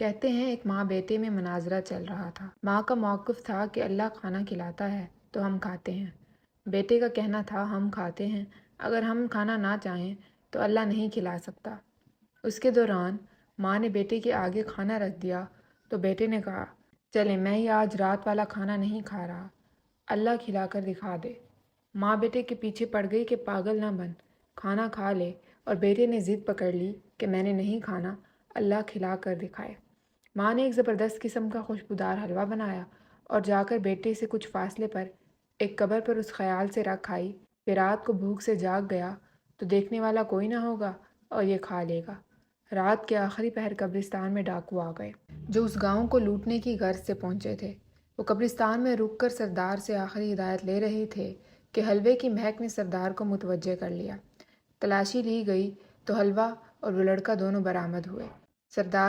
कहते हैं एक माँ बेटे में मुनाजरा चल रहा था। माँ का मौक़िफ़ था कि अल्लाह खाना खिलाता है तो हम खाते हैं। बेटे का कहना था हम खाते हैं, अगर हम खाना ना चाहें तो अल्लाह नहीं खिला सकता। उसके दौरान माँ ने बेटे के आगे खाना रख दिया तो बेटे ने कहा, चले मैं ये आज रात वाला खाना नहीं खा रहा, अल्लाह खिला कर दिखा दे। माँ बेटे के पीछे पड़ गई कि पागल ना बन, खाना खा ले, और बेटे ने ज़िद पकड़ ली कि मैंने नहीं खाना, अल्लाह खिला कर दिखाए। माँ ने एक ज़बरदस्त किस्म का खुशबूदार हलवा बनाया और जाकर बेटे से कुछ फासले पर एक कब्र पर उस ख्याल से रख आई कि रात को भूख से जाग गया तो देखने वाला कोई ना होगा और ये खा लेगा। रात के आखिरी पहर कब्रिस्तान में डाकू आ गए जो उस गांव को लूटने की गर्ज से पहुंचे थे। वो कब्रिस्तान में रुककर सरदार से आखिरी हिदायत ले रहे थे कि हलवे की महक ने सरदार को मुतवज्जे कर लिया। तलाशी ली गई तो हलवा और वो लड़का दोनों बरामद हुए। सरदार